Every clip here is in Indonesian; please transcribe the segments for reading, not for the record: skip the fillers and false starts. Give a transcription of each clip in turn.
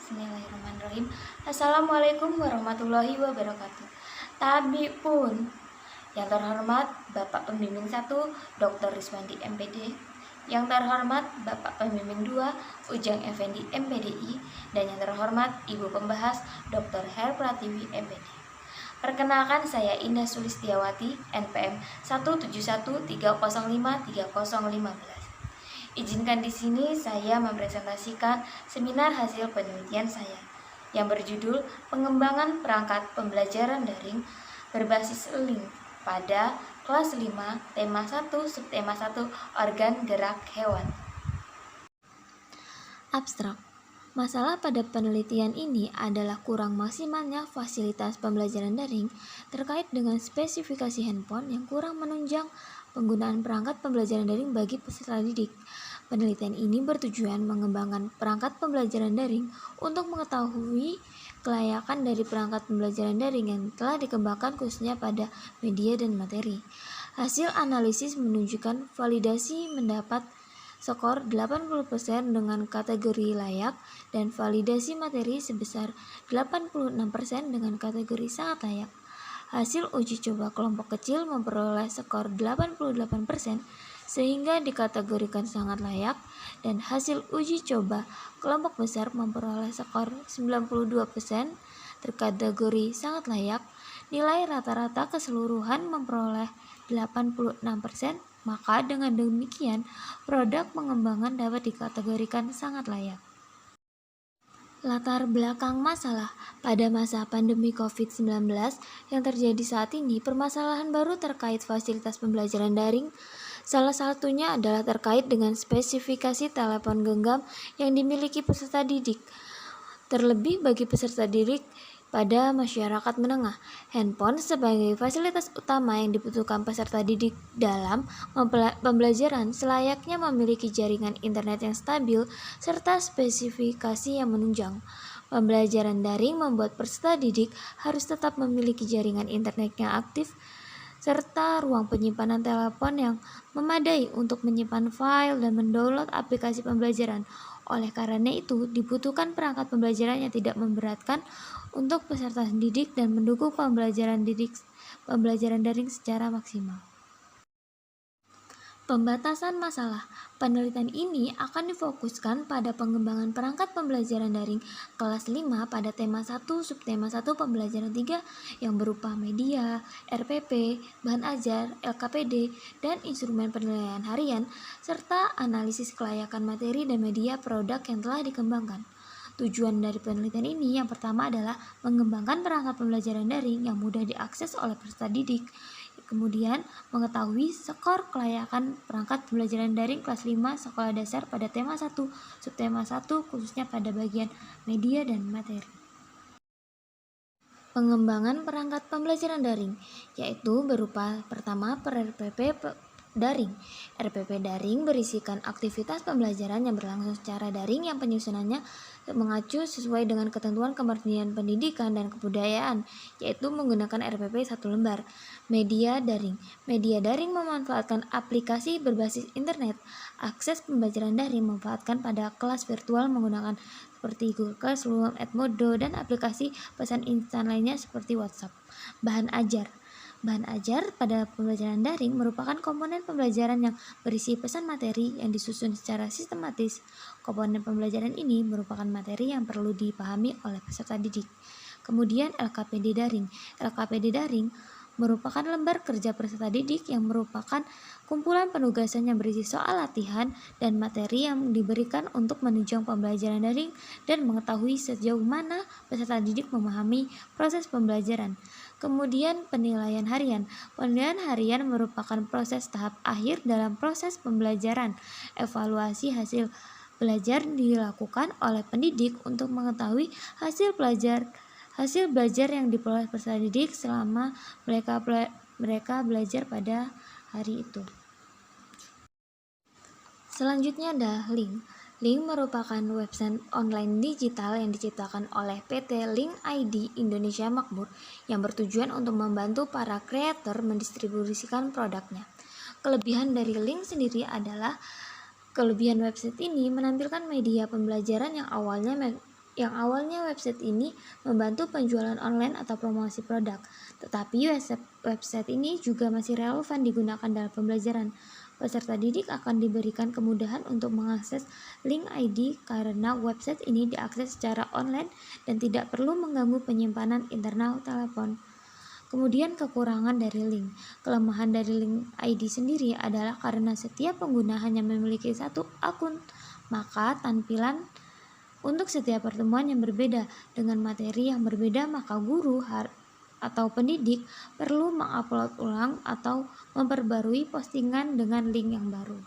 Bismillahirrahmanirrahim. Assalamualaikum warahmatullahi wabarakatuh. Tabi pun. Yang terhormat Bapak Pembimbing 1 Dr. Riswandi MPD, yang terhormat Bapak Pembimbing 2 Ujang Effendi MPDI, dan yang terhormat Ibu Pembahas Dr. Her Pratiwi MPD. Perkenalkan, saya Indah Sulistiawati, NPM 17130530015. Izinkan di sini saya mempresentasikan seminar hasil penelitian saya yang berjudul Pengembangan Perangkat Pembelajaran Daring berbasis link pada kelas 5, tema 1, subtema 1, organ gerak hewan. Abstrak. Masalah pada penelitian ini adalah kurang maksimalnya fasilitas pembelajaran daring terkait dengan spesifikasi handphone yang kurang menunjang penggunaan perangkat pembelajaran daring bagi peserta didik. Penelitian ini bertujuan mengembangkan perangkat pembelajaran daring untuk mengetahui kelayakan dari perangkat pembelajaran daring yang telah dikembangkan khususnya pada media dan materi. Hasil analisis menunjukkan validasi mendapat skor 80% dengan kategori layak dan validasi materi sebesar 86% dengan kategori sangat layak. Hasil uji coba kelompok kecil memperoleh skor 88% sehingga dikategorikan sangat layak, dan hasil uji coba kelompok besar memperoleh skor 92% terkategori sangat layak. Nilai rata-rata keseluruhan memperoleh 86%, maka dengan demikian produk pengembangan dapat dikategorikan sangat layak. Latar belakang masalah. Pada masa pandemi COVID-19 yang terjadi saat ini, permasalahan baru terkait fasilitas pembelajaran daring. Salah satunya adalah terkait dengan spesifikasi telepon genggam yang dimiliki peserta didik. Terlebih bagi peserta didik pada masyarakat menengah, handphone sebagai fasilitas utama yang dibutuhkan peserta didik dalam pembelajaran selayaknya memiliki jaringan internet yang stabil serta spesifikasi yang menunjang. Pembelajaran daring membuat peserta didik harus tetap memiliki jaringan internet yang aktif serta ruang penyimpanan telepon yang memadai untuk menyimpan file dan mendownload aplikasi pembelajaran. Oleh karena itu, dibutuhkan perangkat pembelajaran yang tidak memberatkan untuk peserta didik dan mendukung pembelajaran daring secara maksimal. Pembatasan masalah. Penelitian ini akan difokuskan pada pengembangan perangkat pembelajaran daring kelas 5 pada tema 1, subtema 1, pembelajaran 3 yang berupa media, RPP, bahan ajar, LKPD, dan instrumen penilaian harian, serta analisis kelayakan materi dan media produk yang telah dikembangkan. Tujuan dari penelitian ini yang pertama adalah mengembangkan perangkat pembelajaran daring yang mudah diakses oleh peserta didik. Kemudian, mengetahui skor kelayakan perangkat pembelajaran daring kelas 5 sekolah dasar pada tema 1, subtema 1 khususnya pada bagian media dan materi. Pengembangan perangkat pembelajaran daring yaitu berupa pertama RPP daring. RPP daring berisikan aktivitas pembelajaran yang berlangsung secara daring yang penyusunannya mengacu sesuai dengan ketentuan Kementerian Pendidikan dan Kebudayaan, yaitu menggunakan RPP 1 lembar. Media daring. Media daring memanfaatkan aplikasi berbasis internet. Akses pembelajaran daring memanfaatkan pada kelas virtual menggunakan seperti Google Classroom, Edmodo, dan aplikasi pesan instan lainnya seperti WhatsApp. Bahan ajar. Bahan ajar pada pembelajaran daring merupakan komponen pembelajaran yang berisi pesan materi yang disusun secara sistematis. Komponen pembelajaran ini merupakan materi yang perlu dipahami oleh peserta didik. Kemudian LKPD daring. LKPD daring merupakan lembar kerja peserta didik yang merupakan kumpulan penugasan yang berisi soal latihan dan materi yang diberikan untuk menunjang pembelajaran daring dan mengetahui sejauh mana peserta didik memahami proses pembelajaran. Kemudian penilaian harian. Penilaian harian merupakan proses tahap akhir dalam proses pembelajaran. Evaluasi hasil belajar dilakukan oleh pendidik untuk mengetahui hasil belajar yang diperoleh peserta didik selama mereka belajar pada hari itu. Selanjutnya adalah link. Link merupakan website online digital yang diciptakan oleh PT Link ID Indonesia Makmur yang bertujuan untuk membantu para kreator mendistribusikan produknya. Kelebihan dari link sendiri adalah kelebihan website ini menampilkan media pembelajaran yang awalnya Yang awalnya website ini membantu penjualan online atau promosi produk, tetapi website ini juga masih relevan digunakan dalam pembelajaran. Peserta didik akan diberikan kemudahan untuk mengakses link ID karena website ini diakses secara online dan tidak perlu mengganggu penyimpanan internal telepon. Kemudian kekurangan dari link. Kelemahan dari link ID sendiri adalah karena setiap pengguna hanya memiliki satu akun, maka tampilan untuk setiap pertemuan yang berbeda dengan materi yang berbeda, maka guru atau pendidik perlu mengupload ulang atau memperbarui postingan dengan link yang baru.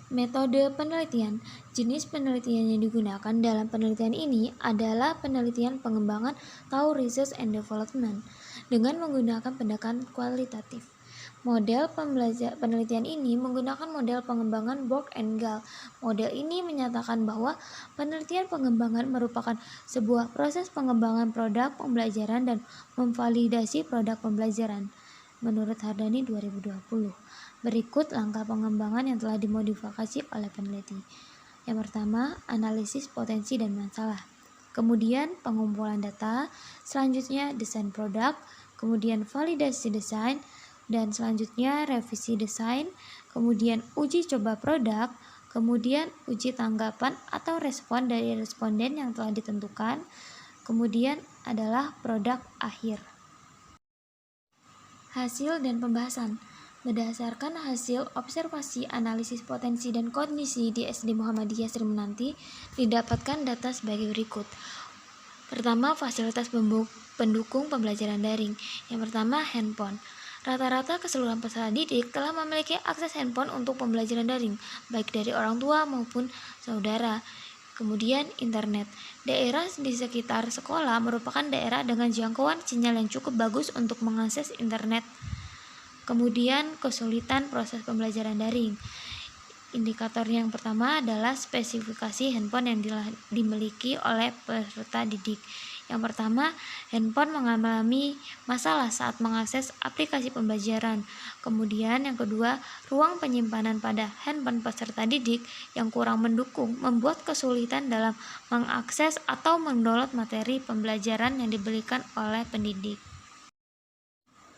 Metode penelitian. Jenis penelitian yang digunakan dalam penelitian ini adalah penelitian pengembangan atau research and development dengan menggunakan pendekatan kualitatif. Model penelitian ini menggunakan model pengembangan Borg and Gall. Model ini menyatakan bahwa penelitian pengembangan merupakan sebuah proses pengembangan produk pembelajaran dan memvalidasi produk pembelajaran. Menurut Hardani 2020. Berikut langkah pengembangan yang telah dimodifikasi oleh peneliti. Yang pertama, analisis potensi dan masalah. Kemudian pengumpulan data, selanjutnya desain produk, kemudian validasi desain, dan selanjutnya revisi desain, kemudian uji coba produk, kemudian uji tanggapan atau respon dari responden yang telah ditentukan, kemudian adalah produk akhir. Hasil dan pembahasan. Berdasarkan hasil observasi analisis potensi dan kondisi di SD Muhammadiyah Sri Menanti, didapatkan data sebagai berikut. Pertama, fasilitas pendukung pembelajaran daring. Yang pertama, handphone. Rata-rata keseluruhan peserta didik telah memiliki akses handphone untuk pembelajaran daring, baik dari orang tua maupun saudara. Kemudian internet. Daerah di sekitar sekolah merupakan daerah dengan jangkauan sinyal yang cukup bagus untuk mengakses internet. Kemudian kesulitan proses pembelajaran daring. Indikator yang pertama adalah spesifikasi handphone yang dimiliki oleh peserta didik. Yang pertama, handphone mengalami masalah saat mengakses aplikasi pembelajaran. Kemudian yang kedua, ruang penyimpanan pada handphone peserta didik yang kurang mendukung membuat kesulitan dalam mengakses atau mendownload materi pembelajaran yang diberikan oleh pendidik.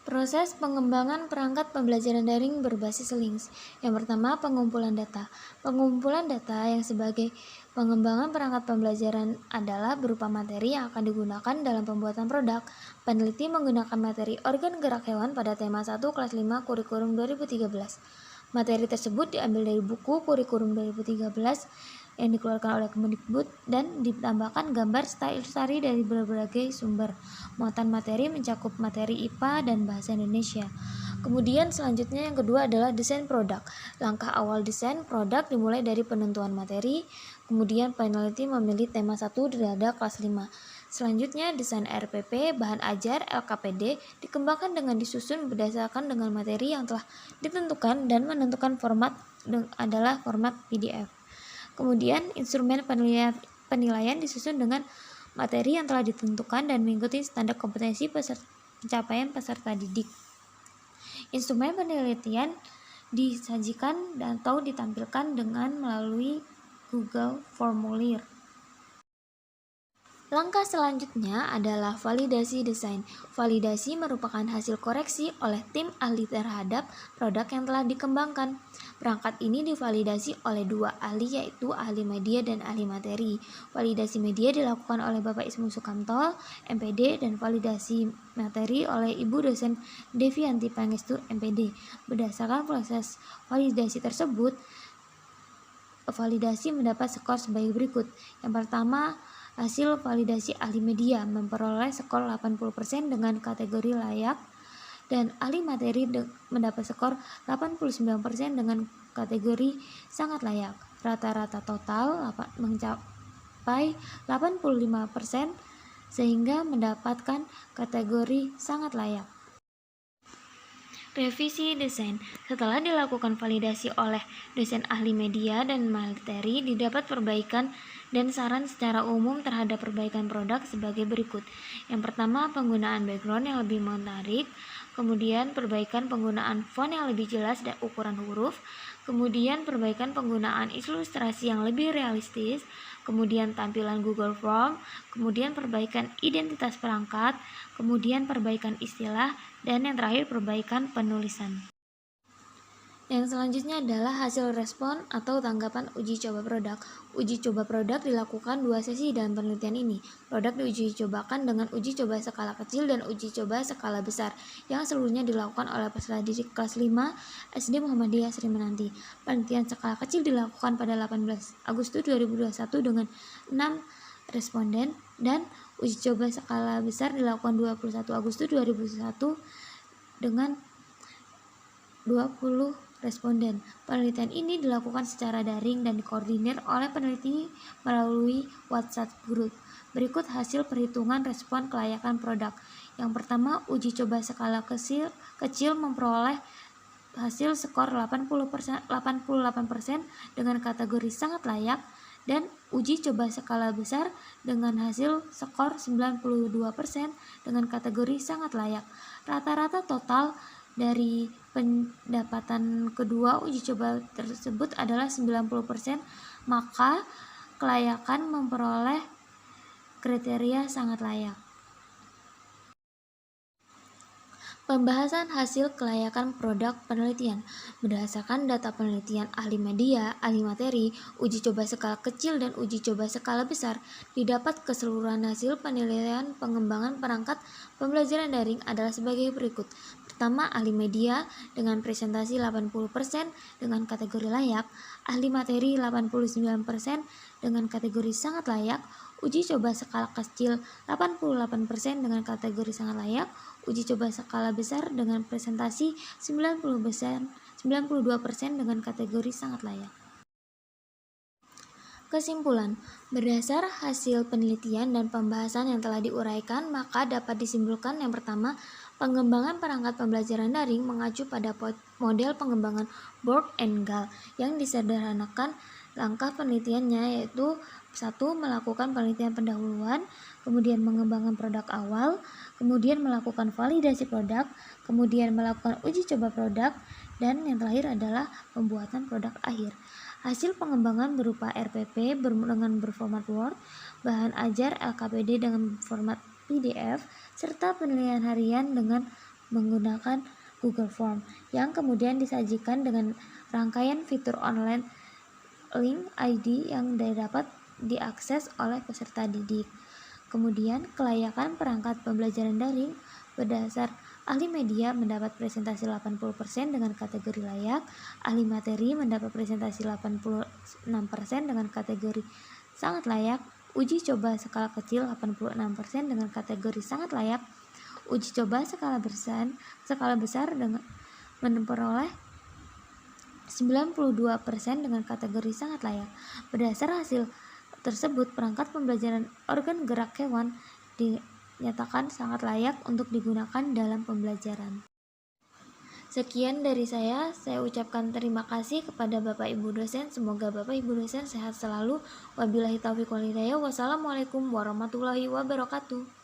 Proses pengembangan perangkat pembelajaran daring berbasis links. Yang pertama, pengumpulan data. Pengumpulan data yang sebagai pengembangan perangkat pembelajaran adalah berupa materi yang akan digunakan dalam pembuatan produk. Peneliti menggunakan materi organ gerak hewan pada tema 1 kelas 5 kurikulum 2013. Materi tersebut diambil dari buku kurikulum 2013 yang dikeluarkan oleh Kemendikbud dan ditambahkan gambar ilustrasi dari berbagai sumber. Muatan materi mencakup materi IPA dan bahasa Indonesia. Kemudian selanjutnya yang kedua adalah desain produk. Langkah awal desain produk dimulai dari penentuan materi, kemudian peneliti memilih tema 1 pada kelas 5. Selanjutnya desain RPP, bahan ajar, LKPD dikembangkan dengan disusun berdasarkan dengan materi yang telah ditentukan dan menentukan format adalah format PDF. Kemudian instrumen penilaian disusun dengan materi yang telah ditentukan dan mengikuti standar kompetensi pencapaian peserta didik. Instrumen penelitian disajikan atau ditampilkan dengan melalui Google Formulir. Langkah selanjutnya adalah validasi desain. Validasi merupakan hasil koreksi oleh tim ahli terhadap produk yang telah dikembangkan. Perangkat ini divalidasi oleh dua ahli, yaitu ahli media dan ahli materi. Validasi media dilakukan oleh Bapak Ismu Sukamto, MPD, dan validasi materi oleh Ibu dosen Devianti Pangestu, MPD. Berdasarkan proses validasi tersebut, validasi mendapat skor sebagai berikut. Yang pertama, hasil validasi ahli media memperoleh skor 80% dengan kategori layak, dan ahli materi mendapat skor 89% dengan kategori sangat layak. Rata-rata total mencapai 85% sehingga mendapatkan kategori sangat layak. Revisi desain. Setelah dilakukan validasi oleh dosen ahli media dan materi, didapat perbaikan dan saran secara umum terhadap perbaikan produk sebagai berikut. Yang pertama, penggunaan background yang lebih menarik. kemudian perbaikan penggunaan font yang lebih jelas dan ukuran huruf, kemudian perbaikan penggunaan ilustrasi yang lebih realistis, kemudian tampilan Google Form, kemudian perbaikan identitas perangkat, kemudian perbaikan istilah, dan yang terakhir perbaikan penulisan. Yang selanjutnya adalah hasil respon atau tanggapan uji coba produk. Uji coba produk dilakukan 2 sesi dalam penelitian ini. Produk diuji cobakan dengan uji coba skala kecil dan uji coba skala besar, yang seluruhnya dilakukan oleh peserta didik kelas 5 SD Muhammadiyah Sri Menanti. Penelitian skala kecil dilakukan pada 18 Agustus 2021 dengan 6 responden, dan uji coba skala besar dilakukan 21 Agustus 2021 dengan 20 responden. Penelitian ini dilakukan secara daring dan dikoordinir oleh peneliti melalui WhatsApp group. Berikut hasil perhitungan respon kelayakan produk. Yang pertama, uji coba skala kecil memperoleh hasil skor 88% dengan kategori sangat layak, dan uji coba skala besar dengan hasil skor 92% dengan kategori sangat layak. Rata-rata total dari pendapatan kedua uji coba tersebut adalah 90%, maka kelayakan memperoleh kriteria sangat layak. Pembahasan hasil kelayakan produk penelitian. Berdasarkan data penelitian ahli media, ahli materi, uji coba skala kecil dan uji coba skala besar, didapat keseluruhan hasil penilaian pengembangan perangkat pembelajaran daring adalah sebagai berikut. Pertama, ahli media dengan presentasi 80% dengan kategori layak, ahli materi 89% dengan kategori sangat layak, uji coba skala kecil 88% dengan kategori sangat layak, uji coba skala besar dengan presentasi 92% dengan kategori sangat layak. Kesimpulan, berdasar hasil penelitian dan pembahasan yang telah diuraikan, maka dapat disimpulkan yang pertama, pengembangan perangkat pembelajaran daring mengacu pada model pengembangan Borg and Gall yang disederhanakan. Langkah penelitiannya yaitu 1. Melakukan penelitian pendahuluan, kemudian mengembangkan produk awal, kemudian melakukan validasi produk, kemudian melakukan uji coba produk, dan yang terakhir adalah pembuatan produk akhir. Hasil pengembangan berupa RPP dengan berformat Word, bahan ajar LKPD dengan format PDF, serta penilaian harian dengan menggunakan Google Form, yang kemudian disajikan dengan rangkaian fitur online link ID yang dapat diakses oleh peserta didik. Kemudian, kelayakan perangkat pembelajaran daring berdasar ahli media mendapat presentasi 80% dengan kategori layak, ahli materi mendapat presentasi 86% dengan kategori sangat layak, uji coba skala kecil 86% dengan kategori sangat layak, uji coba skala besar dengan memperoleh 92% dengan kategori sangat layak. Berdasar hasil tersebut, perangkat pembelajaran organ gerak hewan dinyatakan sangat layak untuk digunakan dalam pembelajaran. Sekian dari saya ucapkan terima kasih kepada Bapak Ibu dosen. Semoga Bapak Ibu dosen sehat selalu. Wabillahi taufiq wal hidayah. Wassalamualaikum warahmatullahi wabarakatuh.